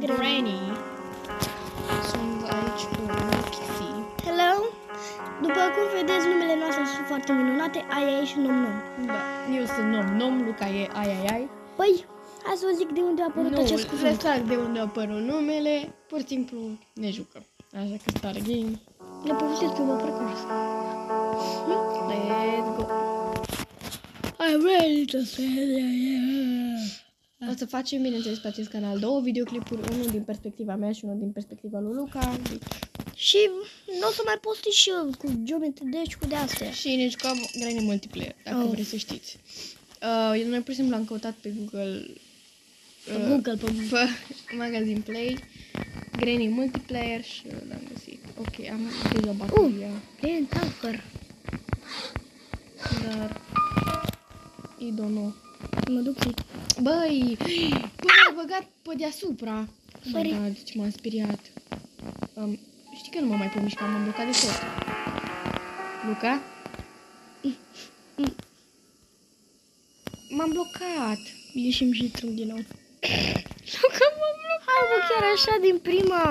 Granny. Sunt aici cu Pixie. Hello! După cum vedeți, numele noastre sunt foarte minunate, Ai și Nom. Da, eu sunt Nom, Luca e Ai. Păi, hai să vă zic de unde a apărut acest cuvânt. Lăsați de unde a apărut numele, pur și simplu ne jucăm. Așa că start game. Le povestesc eu pe parcurs. Let's go. I'm ready to say O să facem, bineînțeles, pe acest canal două videoclipuri, unul din perspectiva mea și unul din perspectiva lui Luca. Deci... Și nu o să mai posti și eu cu Geometry Dash cu de-astea. Și ne jucăm Granny Multiplayer, dacă vreți să știți. Noi pur și simplu am căutat pe Google pe Magazine Play Granny Multiplayer și l-am găsit. Ok, am deja bateria. Play Tanker. Dar I don't know. Mă duc zi. Băi, m-a băgat pe deasupra. Sorry. Da, deci m-am speriat. Știi că nu mă mai pot mișca, m-am blocat de tot. Luca? M-am blocat. Ieșim și trâng din nou. Luca, m-am blocat. Hai, bă, chiar așa din prima.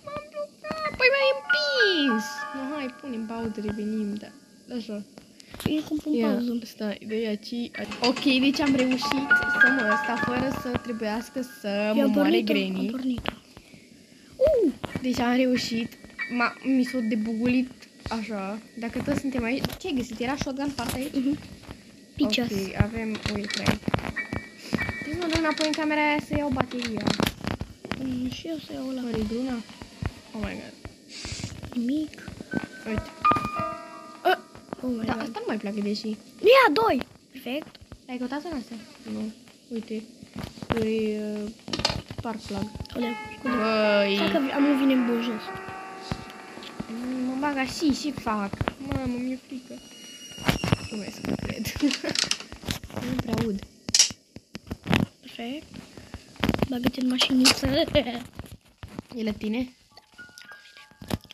M-am blocat. Păi m-ai împins. Nu, hai, punem pauză, revenim, da. Așa. E cum pun pauză. Stai, de aici. Ok, deci am reușit să mă ăsta fără să trebuiască să mă moare Granny. Am pornit-o. Deci am reușit. Mi s-a debugulit așa. Dacă toți suntem aici. Ce ai găsit? Era shotgun partea aici? Picias. Ok, avem o ecran. Trebuie să mă duc înapoi în camera aia să iau bateria. Și eu să iau ăla. Oare-i Bruna? Oh my god. Nimic. Uite. Oh my Da, god. asta nu mai pleacă deși. Ia, doi! Perfect. Ai căutat în astea? Nu. Uite. Îi spark plug. Oleu. Băi. Hai că am vine în bun jos. Mă bag și fac. Mamă, mi-e frică. Nu mai să cred. Nu prea aud. Perfect. Bagă-te în mașiniță. E la tine?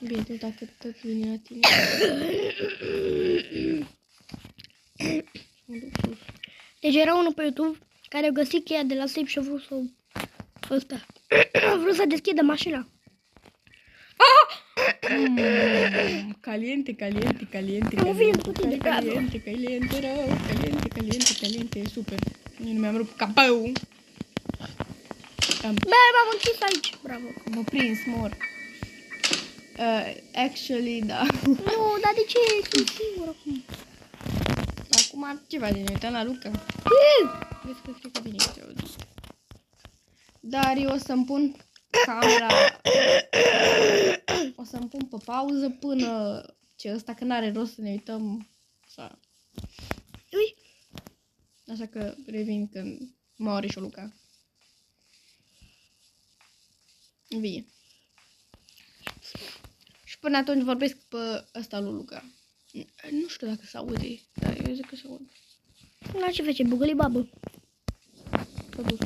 Bine, tu dacă tot vine la tine. Mă duc sus. Deci era unul pe YouTube care a găsit cheia de la safe și a vrut să ăsta. A vrut să deschidă mașina. Caliente. Nu vine cu tine, Caliente, rău. Caliente, super. Eu nu mi-am rupt capău. Bă, m-am închis aici. Bravo. Mă prins, mor. Actually, da. Nu, dar de ce? Sunt singur acum. Acum ce faci? Ne uităm la Luca. Vezi că cred că bine te auzi. Dar eu o să-mi pun camera. O să-mi pun pe pauză până ce ăsta, că n-are rost să ne uităm. Așa. Ui. Așa că revin când moare și Luca. Vie. Și până atunci vorbesc pe ăsta lui Luca. Nu știu dacă se aude, dar eu zic că se aude. La ce face? Bugăli babă. Că duc.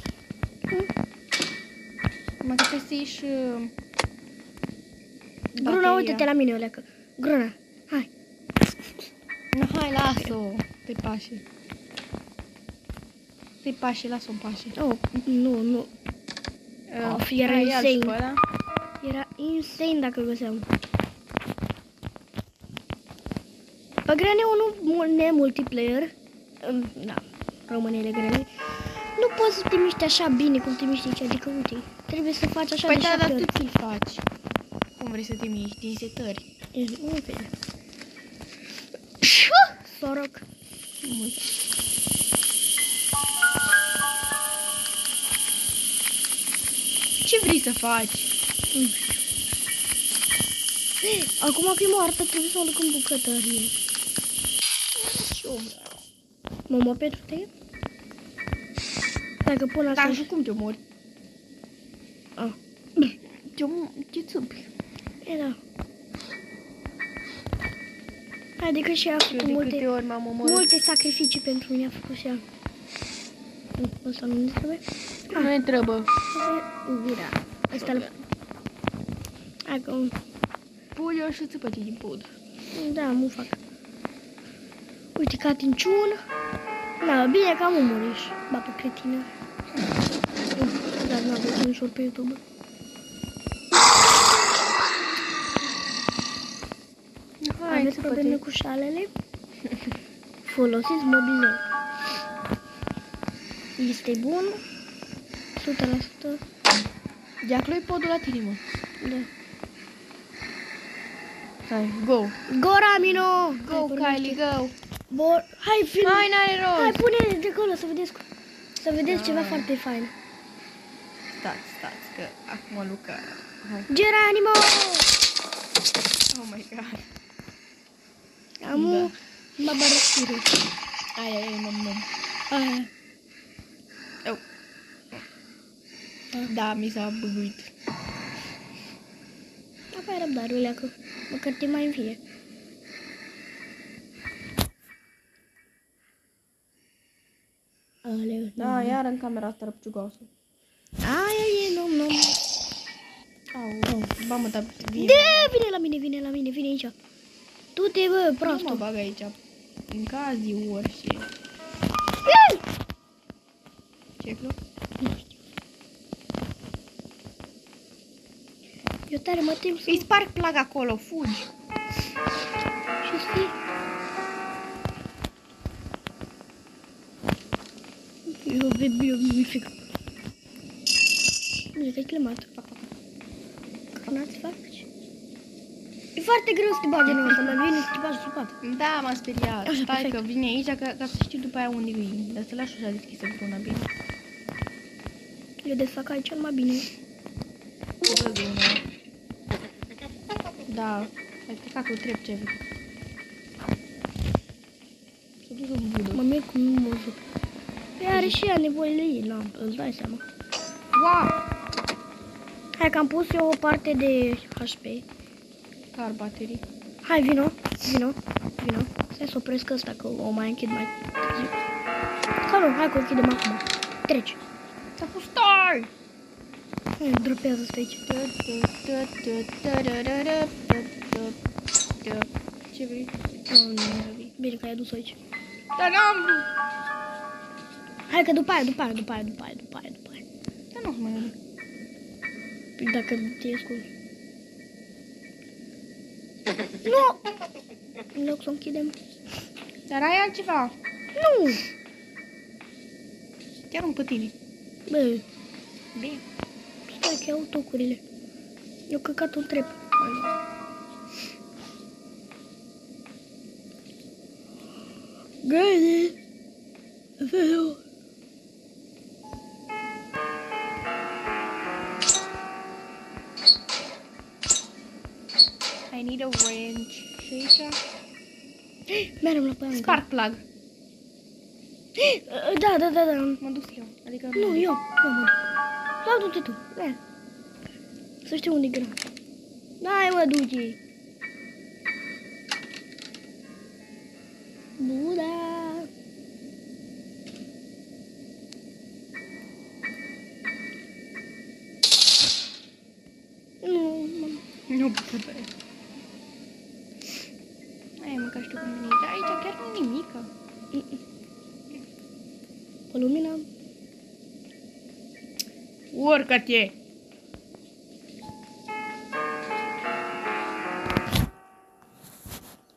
Mă trebuie să ieși Gruna, uite-te la mine, Oleacă. Gruna, hai. No, hai, las-o. Te pașe. Te pașe, las-o în pașe. Oh, nu. Era insane. Era insane dacă găseam. Pe Granny 1 multiplayer. Da, rămâne de Granny. Nu poți să te miști așa bine cum te miști aici. Adică, uite, trebuie să faci așa Păi de da, 7 dar ori. tu ți-l faci. Cum vrei să te miști? Din setări. Nu vede. Soroc. Mult. Ce vrei să faci? Acum că e moartă, trebuie să o duc în bucătărie. Și eu vreau. Mă mă pentru te? Dacă pun asta... Dar și cum te omori? Ah. Ce țâmpi? E, da. Adică și-a făcut Eu de câte ori m-am omorât? multe sacrificii pentru mine a făcut și ea. Ăsta nu ne trebuie? Nu ne trebuie. Gura. Ăsta-l... Hai că... Pui eu și țipăți din pod. Da, nu fac. Uite, catinciun. Da, bine că am omorât. Ba pe cretină. Da, Nu aveți ușor pe YouTube. Aveți probleme cu șalele? Folosiți mobilul. Este bun? 100%. Diaclui podul la tine, mă. Da. Hai, go. Go, Ramino! Go, Kylie, go. Hai, film! Hai, n-are rost. Hai, pune de acolo să vedeți ceva foarte fain. Stați, că acum Luca... Hai. Geranimo! Oh my god. Am babarăsire. Ai, măm. Aia. Oh. Da, mi s-a băguit. Apa ai răbdare, uleacă. Măcar te mai învie. Aleu, Da, iar în camera asta răpciugoasă. Aia e, nu. Au, ba mă, dar vine. Vine la mine, vine aici. Tu te, bă, Nu mă prostul. bag aici. În caz de orice. Ce clo? Nu știu. Eu tare mă tem să... Îi sparg plaga acolo, fugi. Și știi? Eu mi frică. Bine, te-ai clemat. N-ați faci? E foarte greu să te bagi în ăsta, mai bine să te bagi sub pat. Da, m-am speriat. Așa, Stai perfect. că vine aici ca să știu după aia unde e. Dar să lași așa deschisă bruna bine. Eu desfac aici cel mai bine. Da, ai plecat cu trep ce vezi. S-a dus în budă. Mă merg cum nu mă văd. Păi are și ea nevoile ei, la îți dai seama. Wow! Hai că am pus eu o parte de HP. Car baterii. Hai, vino. Stai să opresc ăsta, că o mai închid mai târziu. Sau nu, hai că o închidem acum. Treci. Dar cu stai! Hai, dropează asta aici. Ce vrei? Nu vrei. Bine că ai adus aici. Dar n-am vrut! Hai că după aia. Dar nu mai nimic. Păi dacă te ascult. Nu! În loc să o închidem. Dar ai altceva. Nu! Chiar un pe tine. Bă, Bine. stai că iau tocurile. Eu căcat un trep. Găde! Veo! I need a wrench. Și aici? Merem la păiancă. Spark plug. Da. Mă duc eu. Adică Nu, eu mă duc. Sau du-te tu. Da. Să știu unde e greu. Dai, mă, duce. Buda. Nu, mă. Nu pot. Ai, mă, că știu cum vine. Dar aici chiar nu nimica. Pe lumina. Urcă-te!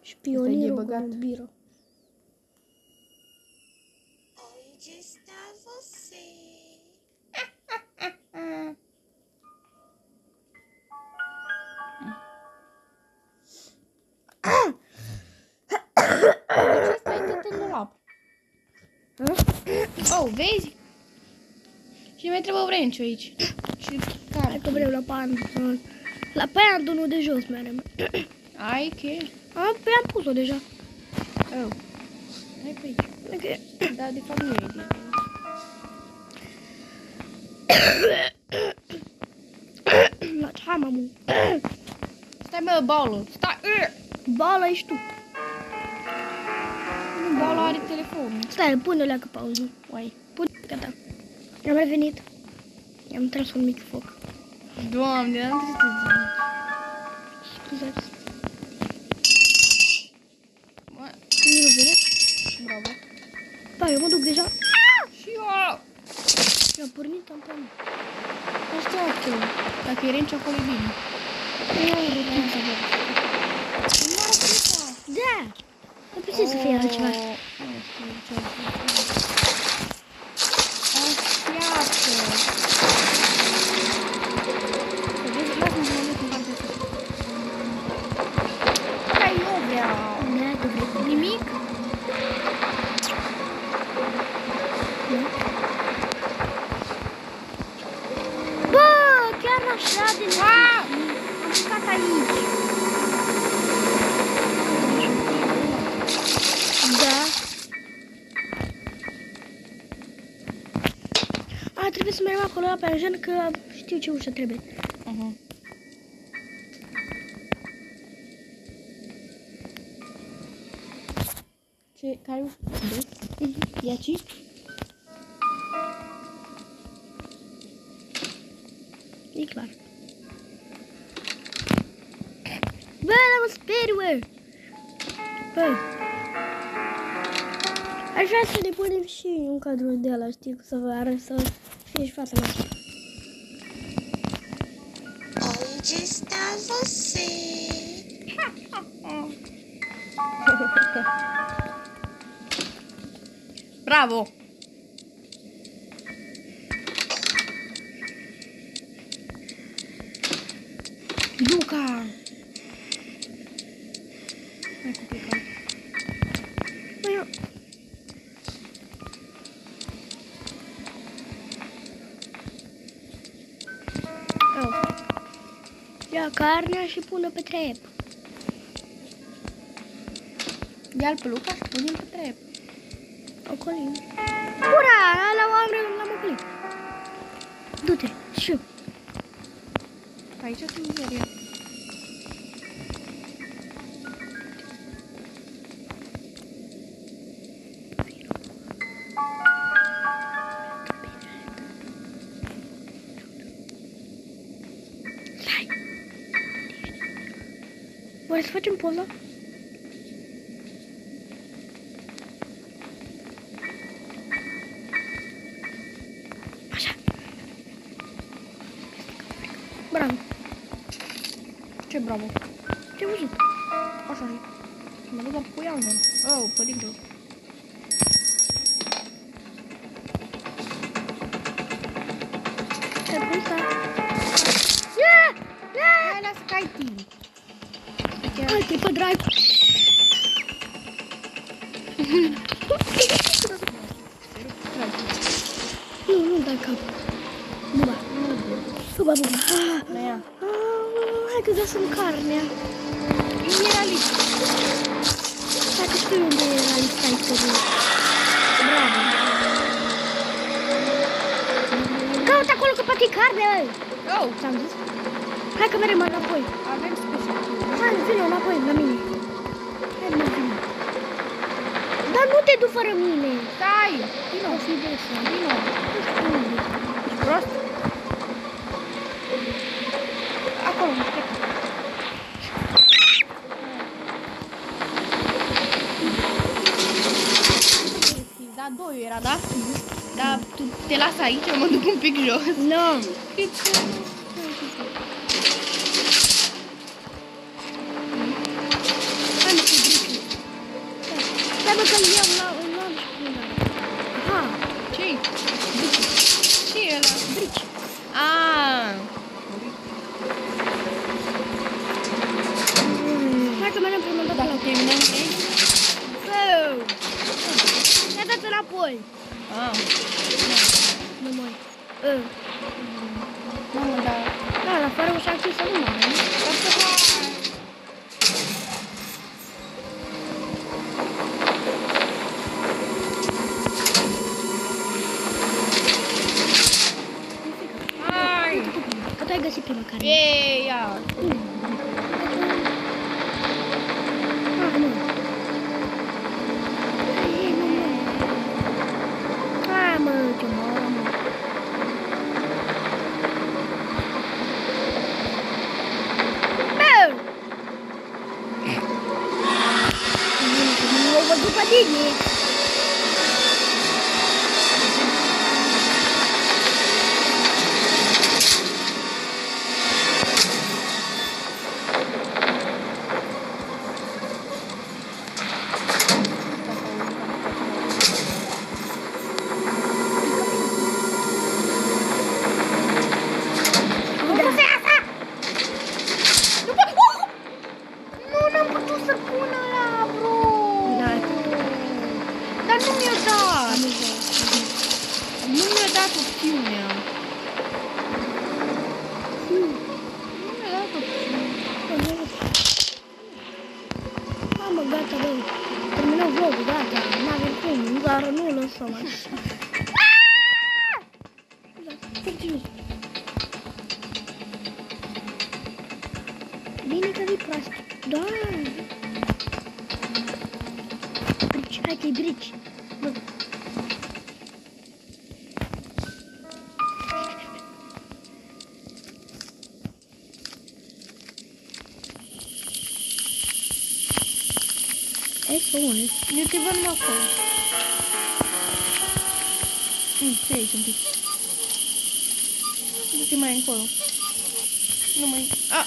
Șpionirul băgat. cu biră. Onde está você? Ce stai tot în dulap? Oh, vezi? Și mai trebuie wrench aici. Și Hai că vreau la pantul. La pantul de jos merem. ai cheie? Păi am pus-o deja. Oh. Hai pe aici. Ok. Da, de fapt nu e de Hai, mamu. Stai, mă, bală. Stai. Bala ești tu. Nu, bală are telefonul. Stai, pune-o că pauză. Uai. Gata. Am revenit. I-am tras un mic foc. Doamne, n-am trebuit să zic. Scuzați. Mă, Nu vine? bravo. Da, eu mă duc deja. Și eu. Eu am pornit, am pornit. Așteaptă. Dacă e range acolo e bine. Nu are timp să văd. Nu are clipa. Da! Nu putea să fie altceva. Nu știu ce ar fi. Așteaptă. Să vezi, lasă-mă să mă duc în partea asta. Dar eu vreau. Da, tu vrei. Nimic? Bă, chiar așa de am plecat aici. Da. A, trebuie să mergem acolo la pension, că știu ce ușă trebuie. Ce? Care ușă? E aici? E clar. Bă, dar mă speriu, bă. Aș vrea să ne punem și un cadru de ăla, știi, să vă arăt, să fie și fața noastră. Onde está você? Bravo! Luca! Hai cu plecăm. Ia carnea și pună pe trep. Ia-l pe Luca și punem pe trep. Ocolim. Ura! L-am ocolit. Du-te, știu. Aici o mizerie. Oare să facem poza? Așa. Bravo. Ce bravo? Ce-ai văzut? Așa și. Mă duc doar cu ea, mă. Oh, părinte. Ce-ai pus? Hai, lasă că ai timp. Hai, pe dracu. Nu dai cap. Buba. Buba. Ia. Hai că dă-mi carnea. Era lipsă. Dacă știu unde era lista istoriei. Bravo. Caută acolo că poate e carne. Oh, Ți-am zis? Hai că mergem înapoi. avem special. Hai, vină înapoi, la mine. Hai, mă, vină. Dar nu te du fără mine. Stai! Vino, o fi desă. Vino. Nu știu unde. Ești prost? Acolo, nu știu. Da, doi era, da? Da, tu te las aici, eu mă duc un pic jos. Nu. Cât? Hai, mă, că-i brici. Stai, mă, că-l iau, îl luam și până. Aha, Ce-i? Ce e ăla? brici. Ah. Hai că mergem până dată Dacă la terminăm aici? Ia dați înapoi. Ah. Nu mai. Mamă, dar... Da, dar fără ușa închisă nu mai. Hai! Că tu ai găsit prima care. Ei, ia! Hai, mă. Hai, mă, mă. Hai, mă, ce mă, mă. Bă! Bine, că nu m-au văzut pe tine. gata, bă. Terminăm vlogul, gata. N-avem cum, dar nu lăsăm așa. Bine că vii prost. Da. Brici, hai că-i brici. Bă. Hai să o ai. Eu te văd acolo. Ce aici un pic? Du-te mai încolo. Nu mai... A!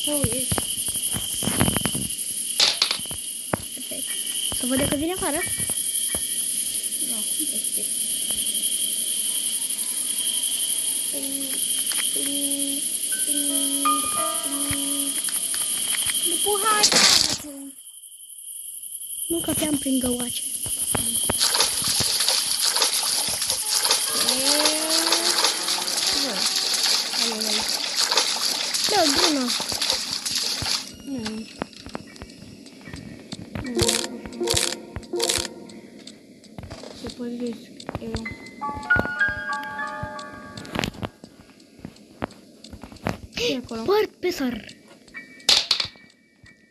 SOS. Perfect. Să văd că vine afară. Nu, cum te știi? După hai, nu capeam prin găoace. Da, bună. Se păzesc eu. Ce e acolo? Păr pe sar.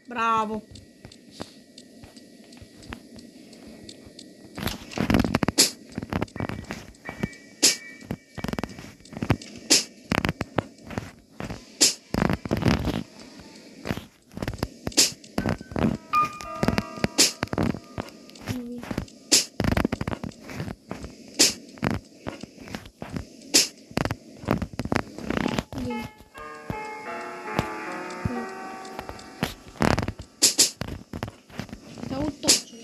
Bravo! Se aud tot ce e.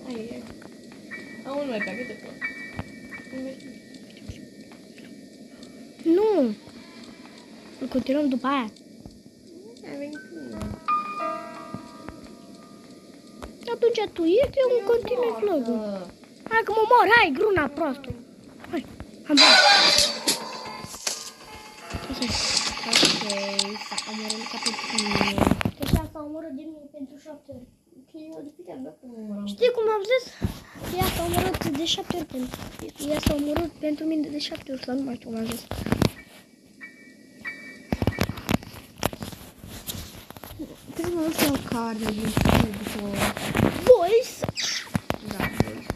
Ai, aún mai pe câte tot. Nu. Îl continuăm după aia. Ai venit cu mine. Atunci tu ieși, eu îmi continui vlogul. Hai că mă mor, hai, gruna prostul. Hai, am venit. Ok, s-a omorât ca pe tine. Deci s-a omorât de mine pentru 7 ori. Ok, eu de câte ori cum omorăm? Știi cum am zis? Ea s-a omorât de 7 ori pentru... Ea s-a omorât pentru mine de 7 ori, sau nu mai știu cum am zis. Trebuie să iau carne din după... Boys! Da, boys.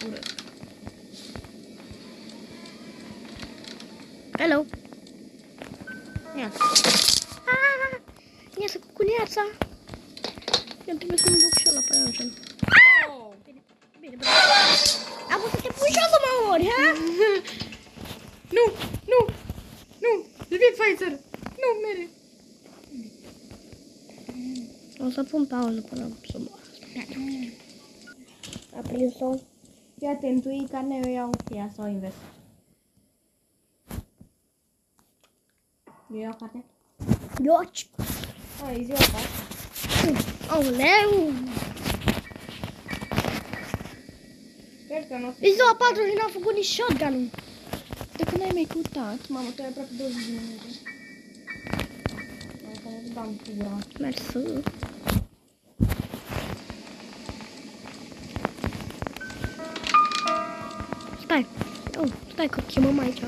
Urât. Hello! Ia. Ia să cucuneața! Eu trebuie să-mi duc și eu la păianjen. Bine, bravo! Am vrut să te pui și eu să mă ori, ha? Nu, nu, nu, David Pfizer, nu, mere. O să pun pauză până să mă... A prins-o. Fii atent, tu iei carne, eu iau ea sau invers. Eu iau carne. Ioci! Ai, zi-o asta. Aoleu! Cred că nu o să... E ziua 4 și n-am făcut nici shotgun-ul. De când ai mai căutat? Mamă, tu ai aproape 20 de minute. Mai că nu dam pura. Mersi. Stai. Oh, stai că chemăm aici.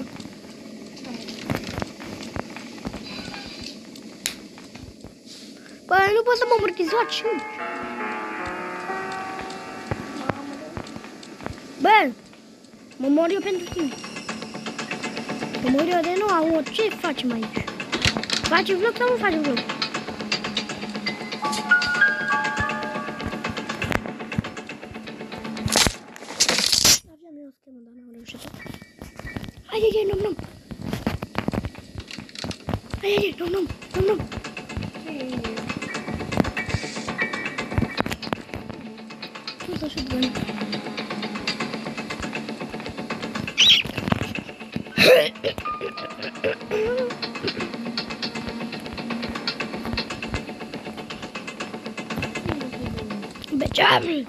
Băi, nu pot să mă amortizați. Bă, mă mor eu pentru tine. Mă mor eu de nou, amor. Ce facem aici? Faci vlog sau nu faci vlog? Aveam eu o schemă, dar n-am reușit. Hai, nu. Hai, nu. Nu să shotgun. Beceam!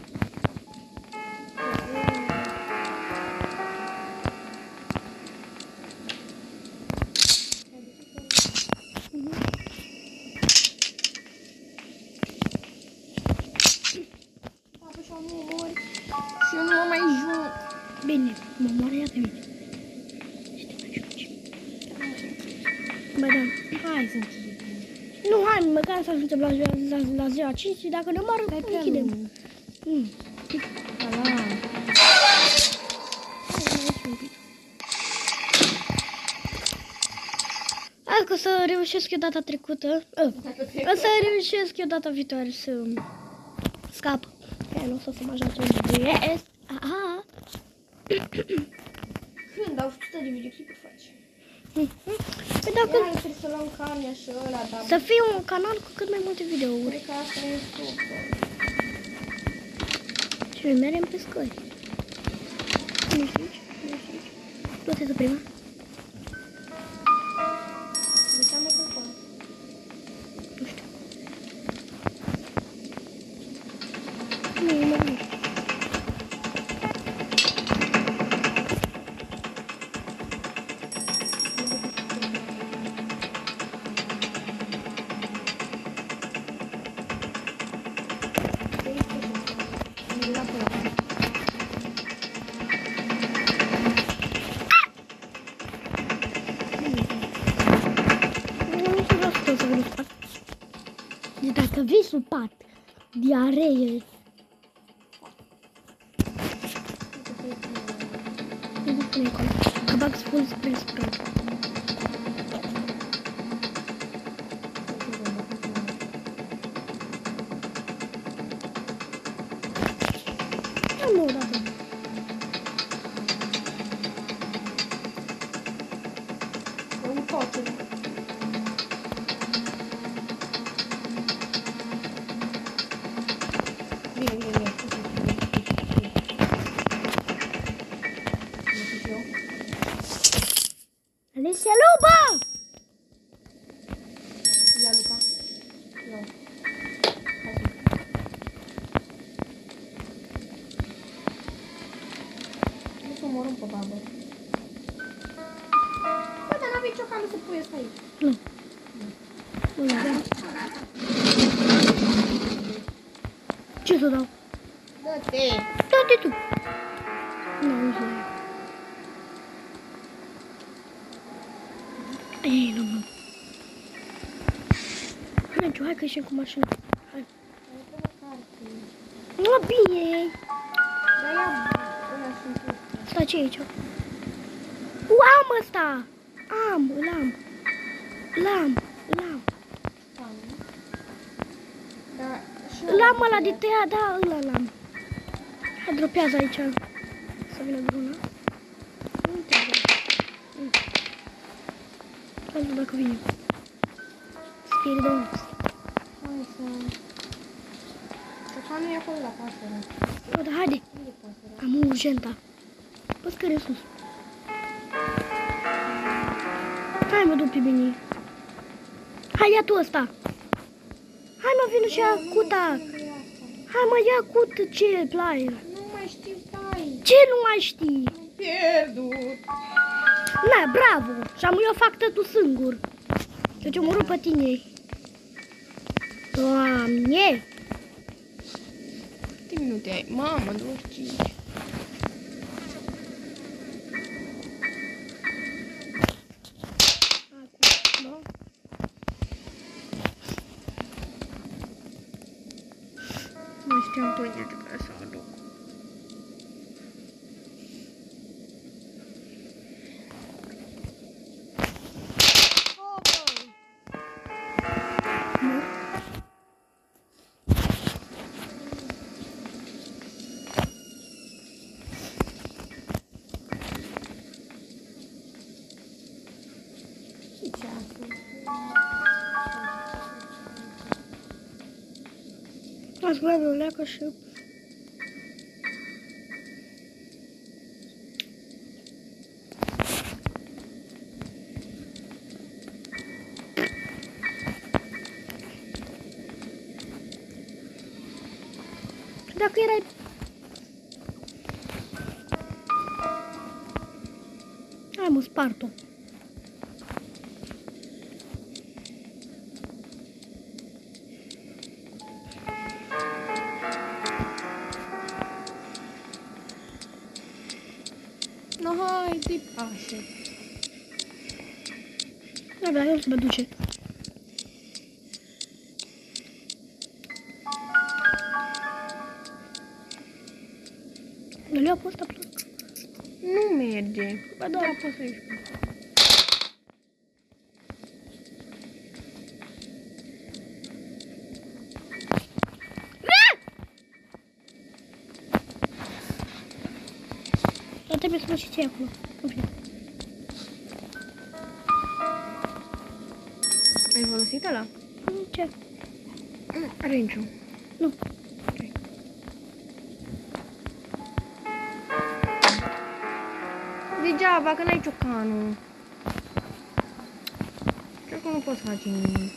Apă și-au nu omori. Și eu nu mă mai joc. Bine, mă moare ea pe mine. Bă, da. Hai să închidem. Nu, hai, măcar să ajungem la ziua 5 și dacă ne omoară, închidem. Ala. Hai că o să reușesc eu data trecută. O să reușesc eu data viitoare să scap. Nu o să mă joace în rest. Aha. Când au 100 de videoclipuri faci? Păi dacă Ia, trebuie să luăm carnea și ăla, dar... să fie un canal cu cât mai multe videouri. Cred că asta e super. Și noi mergem pe scări. Nu știu aici, nu știu aici. Du-te să prima. Uitam pe acolo. Nu știu. Nu, mă gândesc. Deci dacă vii sub pat, diaree. Nu spune acolo. Că bag spun spre spre. Nu, da. Un coce. Bine. Alesia Luba! Ia, Luca. Ia. Hai. Nu să omorâm pe babă. Bă, dar n-avei ciocană să pui asta aici. Nu. Nu, da. Ce să dau? Dă-te! Dă-te tu! Nu știu. Ei, nu. Mergiu, hai că ieșim cu mașina. Hai. Nu, bine. Dar ia ăla și un Stai, ce e aici? Am ăsta! L-am. Da, și L-am ăla de tăia, da, ăla l-am. Hai, dropează aici. Să vină Bruna. Nu trebuie. Hai, nu, dacă vine. Spiridon. Hai să... Ciocanul e acolo la pasăre. O, da, haide. Unde e pasărea? Am urgenta. Pe scări sus. Hai, mă duc pe mine. Hai, ia tu ăsta. Hai, mă, vină și ia cuta. Hai, mă, ia cut ce plaie. Nu mai știu, stai. Ce nu mai știi? Pierdut. Na, bravo. Și am eu fac tătul singur. Deci omorât pe tine. Doamne. Câte minute ai? Mamă, 25. Da? Nu știam până de care să mă duc. Ce-a fost? Ați luat o leacă și... Dacă erai... Hai mă, spart-o. No, hai, zi așa. Abia, el se mă duce. Nu le-au fost apă. Nu merge. Ba da, poți să ieși. Dar trebuie să mă și ții acolo. Ok. Ai folosit ăla? Ce? Renciu. Nu. Degeaba, că n-ai ciocanul. Cred că nu poți face nimic.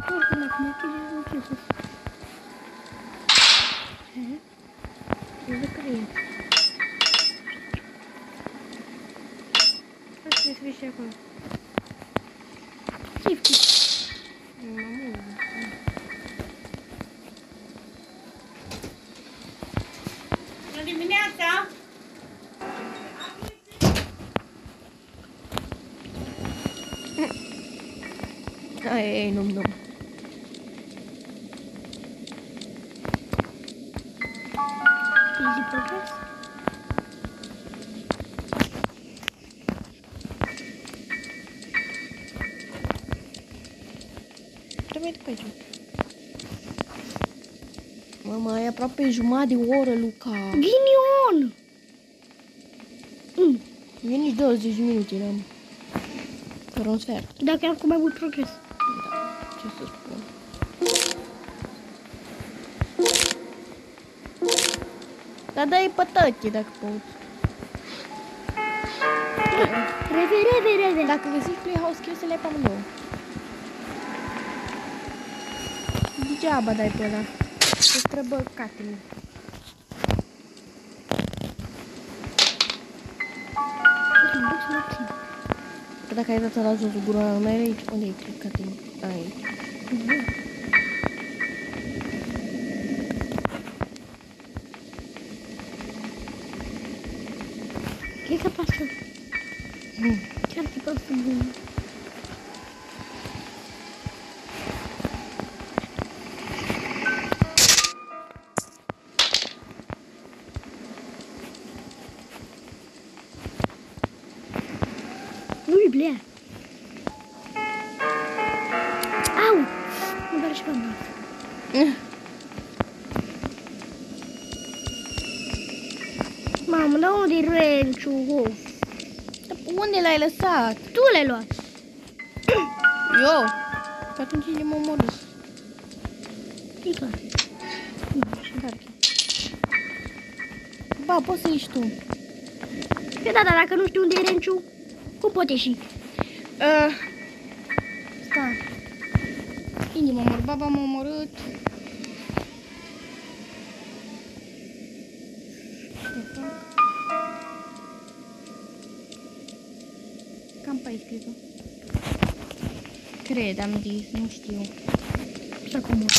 Oricum, acum nu știu să... Nu de cred. Hai să vezi și acolo. Safety. Bună dimineața! Ai, nu. Easy progress. Trebuie de pe aici. Mama, ai aproape jumătate de oră, Luca. Ghinion! E nici 20 de minute, eram. Fără un sfert. Dacă am cu mai mult progres. Da, ce să spun. Dar dai pătăche dacă poți. Reve. Dacă găsești Playhouse Kills, să le ai pe amândouă. Degeaba dai pe ăla. Îți trebuie catele. Că dacă ai dat la josul gura mea, aici, unde ai catele? Aici. Cred că pasă. Chiar că pasă bună. Nu-i blea. Au! Nu doare și pe mine. Mamă, dar unde-i Renciu? Unde l-ai lăsat? Tu l-ai luat. Eu? Că atunci e m-a omorât. E clar. Ba, poți să ieși tu. Păi da, dar dacă nu știu unde e Renciu, cum pot ieși? Stai. Inima m-a omorât, baba m-a omorât. Cam pe aici, cred că. Cred, am zis, nu știu. Să comod.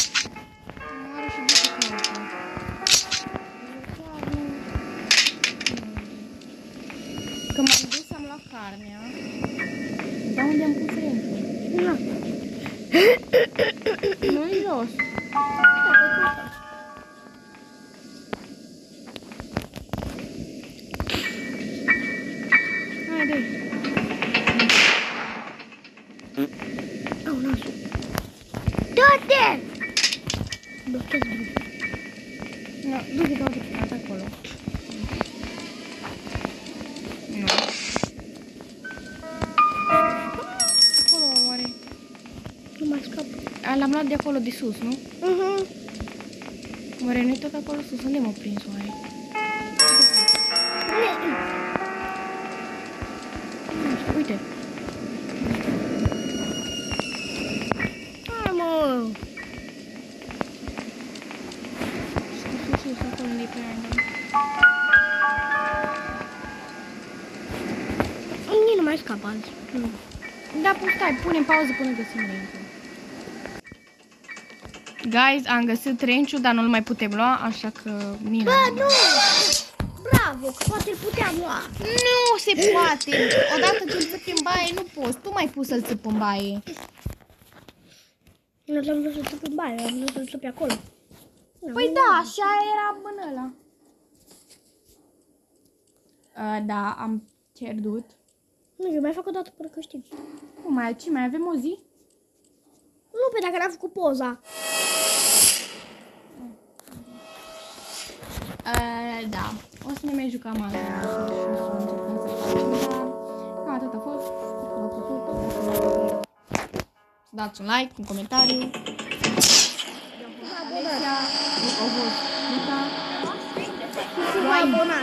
Are și bucă caută. Că m-am dus, am luat carnea. Dar unde am pus Renciu? Na. Nu-i jos. Haide. Au, nasul. Du-te! Blochează drumul. No, du-te că au dat acolo. Nu. Nu mai scap. L-am luat de acolo de sus, nu? Oare nu-i tot acolo sus? Unde m-au prins oare? Nu știu, uite. Hai, mă! Sus, acolo unde-i pe aia. Nici nu mai scap azi. Da, stai, pune în pauză până găsim range-ul. Guys, am găsit range-ul, dar nu-l mai putem lua, așa că... Bă, nu! Bravo, că poate îl puteam lua. Nu se poate! Odată ce îl țăpi în baie, nu poți. Tu m-ai pus să-l țăp în baie. Nu l-am vrut să-l țăp în baie, am vrut să-l țăp acolo. Păi da, așa era până ăla. Da, am pierdut. Nu, eu mai fac o dată până câștig. Cum mai, ce mai avem o zi? Nu, pe dacă n-am făcut poza. Da, o să ne mai jucăm azi. Cam atât a fost. Să dați un like, un comentariu. Alessia, Luca, Vă abonați.